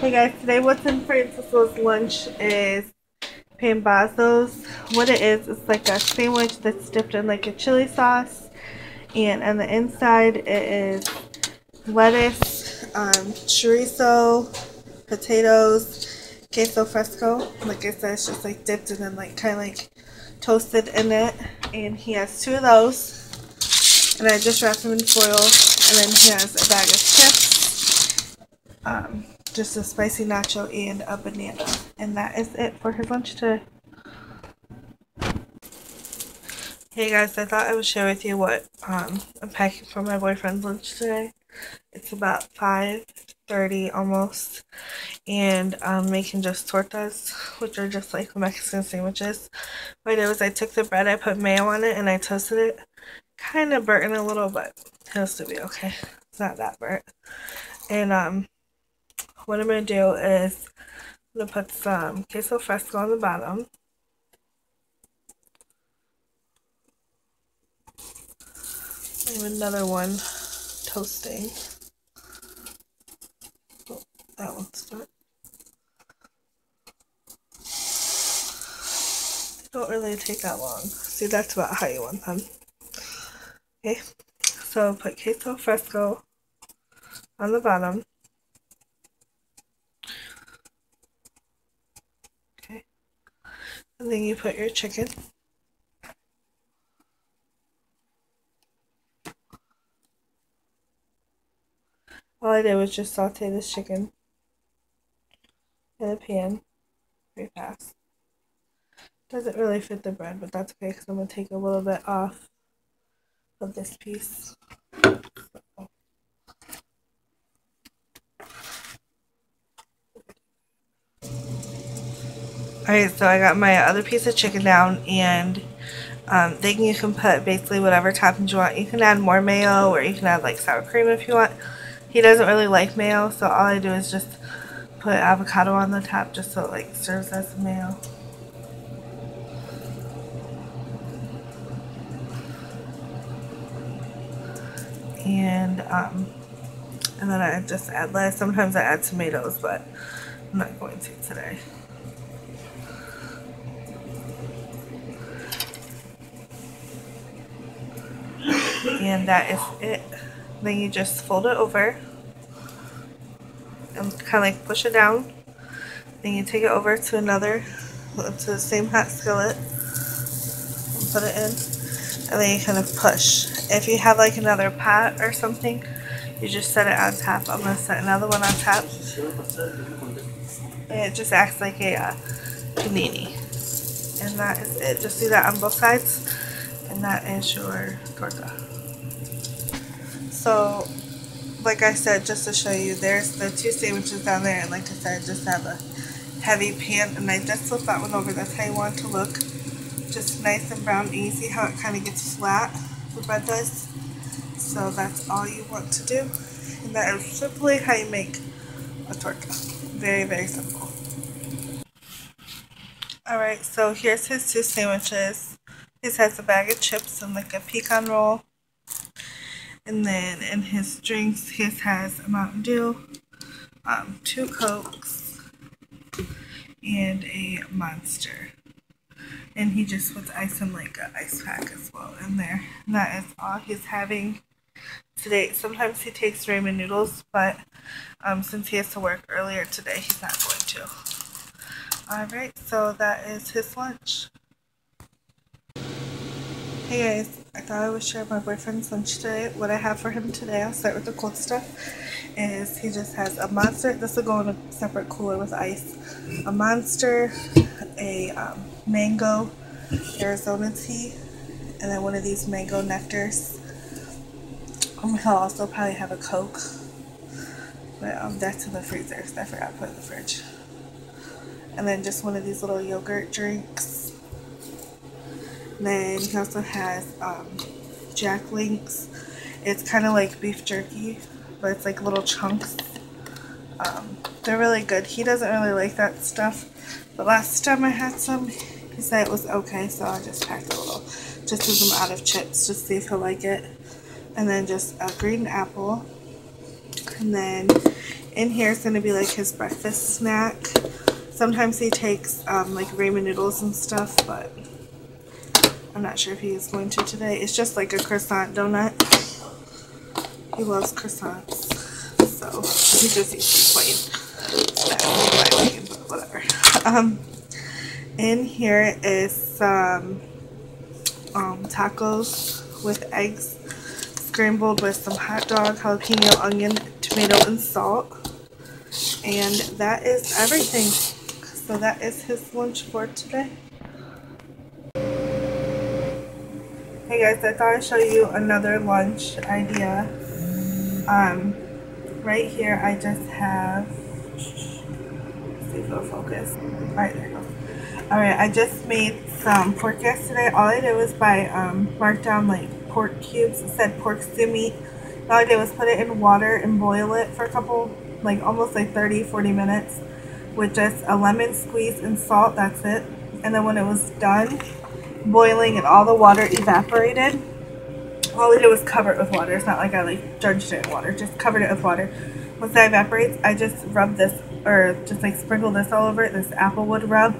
Hey guys, today what's in Francis's lunch is pambazos. What it is, it's like a sandwich that's dipped in like a chili sauce, and on the inside it is lettuce, chorizo, potatoes, queso fresco. Like I said, it's just like dipped and then like kind of like toasted in it. And he has two of those, and I just wrapped them in foil. And then he has a bag of chips. Just a spicy nacho and a banana, and that is it for his lunch today. Hey guys, I thought I would share with you what I'm packing for my boyfriend's lunch today. It's about 5:30 almost, and I'm making just tortas, which are just like Mexican sandwiches. What I did was I took the bread, I put mayo on it, and I toasted it. Kind of burnt a little, but it'll still be okay. It's not that burnt. And what I'm going to do is I'm going to put some queso fresco on the bottom. I have another one toasting. Oh, that one's done. They don't really take that long. See, that's about how you want them. Okay, so put queso fresco on the bottom. Okay, and then you put your chicken. All I did was just saute this chicken in a pan very fast. Doesn't really fit the bread, but that's okay because I'm going to take a little bit off of this piece. Alright, so I got my other piece of chicken down, and then you can put basically whatever toppings you want. You can add more mayo, or you can add like sour cream if you want. He doesn't really like mayo, so all I do is just put avocado on the top just so it like serves as mayo. And then I just add lettuce. Sometimes I add tomatoes, but I'm not going to today. And that is it. Then you just fold it over and kind of like push it down. Then you take it over to the same hot skillet and put it in, and then you kind of push. If you have like another pot or something, you just set it on top. I'm gonna set another one on top, and it just acts like a panini. And that is it. Just do that on both sides, and that is your torta. So, like I said, just to show you, there's the two sandwiches down there, and like I said, just have a heavy pan, and I just flipped that one over. That's how you want it to look. Just nice and brown, and you see how it kind of gets flat, the bread does. So that's all you want to do, and that is simply how you make a torta. Very, very simple. Alright, so here's his two sandwiches. His has a bag of chips and like a pecan roll. And then in his drinks, his has a Mountain Dew, 2 Cokes, and a Monster. And he just puts ice in like an ice pack as well in there. And that is all he's having today. Sometimes he takes ramen noodles, but since he has to work earlier today, he's not going to. Alright, so that is his lunch. Hey guys, I thought I would share my boyfriend's lunch today. What I have for him today, I'll start with the cold stuff, is he just has a Monster. This will go in a separate cooler with ice. A Monster, a mango Arizona tea, and then one of these mango nectars. He'll also probably have a Coke, but that's in the freezer, so I forgot to put it in the fridge. And then just one of these little yogurt drinks. And then he also has Jack Links. It's kind of like beef jerky, but it's like little chunks. They're really good. He doesn't really like that stuff, but last time I had some, he said it was okay, so I just packed a little, just because I'm out of chips, just to see if he'll like it. And then just a green apple, and then In here is going to be like his breakfast snack. Sometimes he takes like ramen noodles and stuff, but I'm not sure if he is going to today. It's just like a croissant donut. He loves croissants, so he just eats plain. But whatever. In here is some tacos with eggs scrambled with some hot dog, jalapeno, onion, tomato, and salt. And that is everything. So that is his lunch for today. Hey guys, I thought I'd show you another lunch idea. Right here I just have, let's see if it'll focus. Alright, there you go. Alright, I just made some pork yesterday. All I did was mark down like pork cubes. It said pork stew meat. All I did was put it in water and boil it for a couple, like almost like 30-40 minutes with just a lemon squeeze and salt. That's it. And then when it was done boiling and all the water evaporated, all I did was cover it with water. It's not like I like drenched it in water, just covered it with water. Once that evaporates, I just rub this, or just like sprinkle this all over it, this applewood rub,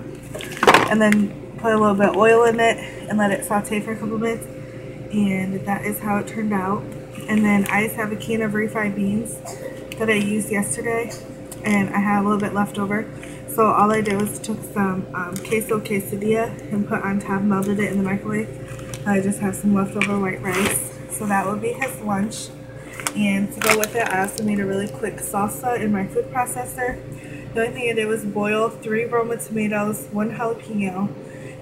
and then put a little bit of oil in it and let it saute for a couple minutes. And that is how it turned out. And then I just have a can of refried beans that I used yesterday, and I had a little bit left over. So all I did was took some queso quesadilla and put on top, melted it in the microwave. I just have some leftover white rice. So that will be his lunch. And to go with it, I also made a really quick salsa in my food processor. The only thing I did was boil 3 Roma tomatoes, 1 jalapeno,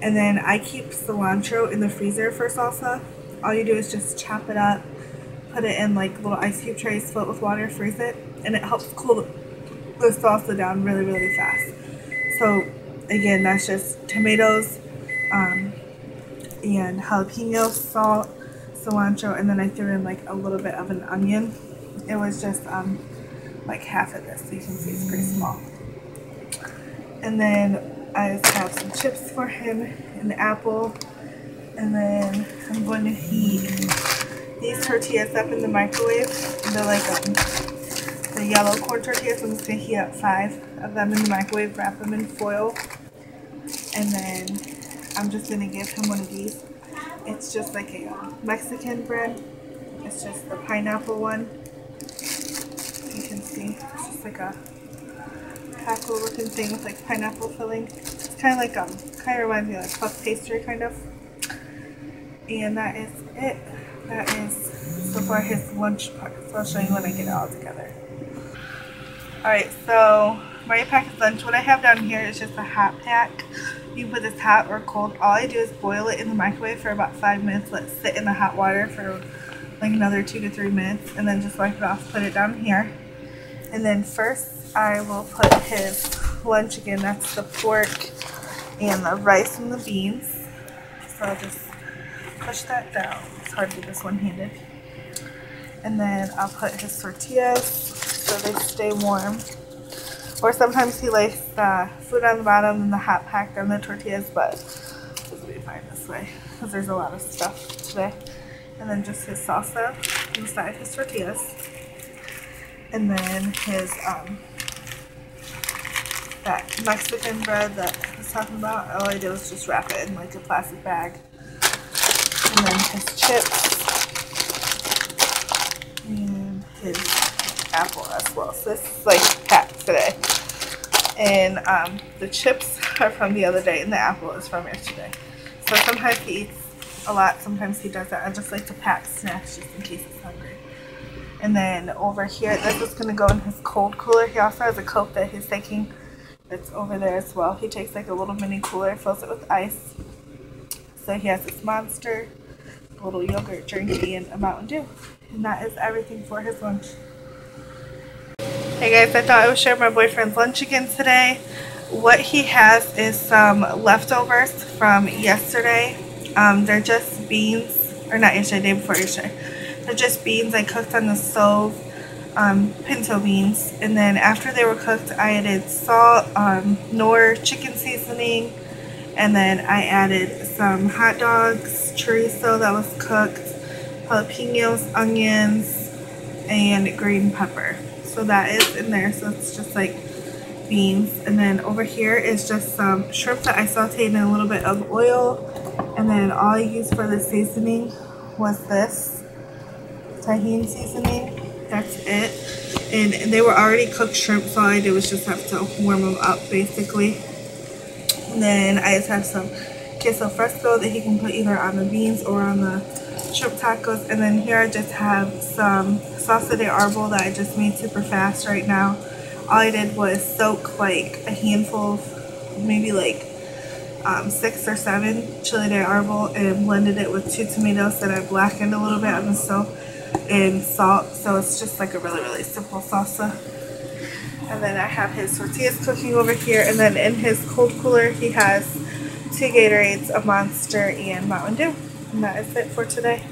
and then I keep cilantro in the freezer for salsa. All you do is just chop it up, put it in like little ice cube trays, fill it with water, freeze it, and it helps cool the salsa down really, really fast. So again, that's just tomatoes and jalapeno, salt, cilantro, and then I threw in like a little bit of an onion. It was just like half of this, so you can see it's pretty small. And then I just have some chips for him, an apple, and then I'm going to heat these tortillas up in the microwave. They're like the yellow corn tortillas. I'm just going to heat up 5 of them in the microwave, wrap them in foil, and then I'm just going to give him one of these. It's just like a Mexican bread. It's just the pineapple one. You can see it's just like a taco looking thing with like pineapple filling. It's kind of like kind of reminds me of like puff pastry kind of. And that is it. That is so far his lunch part. So I'll show you when I get it all together. Alright, so my pack of lunch. What I have down here is just a hot pack. You can put this hot or cold. All I do is boil it in the microwave for about 5 minutes. Let it sit in the hot water for like another 2 to 3 minutes, and then just wipe it off. Put it down here. And then first I will put his lunch again. That's the pork and the rice and the beans. So I'll just push that down. It's hard to do this one-handed. And then I'll put his tortillas so they stay warm. Or sometimes he likes the food on the bottom and the hot pack on the tortillas, but this will be fine this way because there's a lot of stuff today. And then just his salsa inside his tortillas. And then his that Mexican bread that I was talking about. All I did was just wrap it in like a plastic bag. And then his chips and his apple as well. So this is like packed today. And the chips are from the other day and the apple is from yesterday. So sometimes he eats a lot, sometimes he doesn't. I just like to pack snacks just in case he's hungry. And then over here, this is going to go in his cold cooler. He also has a Coke that he's taking that's over there as well. He takes like a little mini cooler, fills it with ice. So he has this Monster, a little yogurt drink, and a Mountain Dew. And that is everything for his lunch. Hey guys, I thought I would share my boyfriend's lunch again today. What he has is some leftovers from yesterday. They're just beans, or not yesterday, the day before yesterday. They're just beans I cooked on the stove, pinto beans. And then after they were cooked, I added salt, Knorr chicken seasoning, and then I added some hot dogs, chorizo that was cooked, jalapenos, onions, and green pepper. So that is in there. So it's just like beans. And then over here is just some shrimp that I sauteed in a little bit of oil. And then all I used for the seasoning was this tahini seasoning. That's it. And they were already cooked shrimp, so all I did was just have to warm them up basically. And then I just have some queso fresco that he can put either on the beans or on the shrimp tacos. And then here I just have some salsa de arbol that I just made super fast right now. All I did was soak like a handful of maybe like 6 or 7 chile de arbol and blended it with 2 tomatoes that I blackened a little bit on the stove and salt. So it's just like a really simple salsa. And then I have his tortillas cooking over here, and then in his cold cooler he has 2 Gatorades, a Monster, and Mountain Dew. And that is it for today.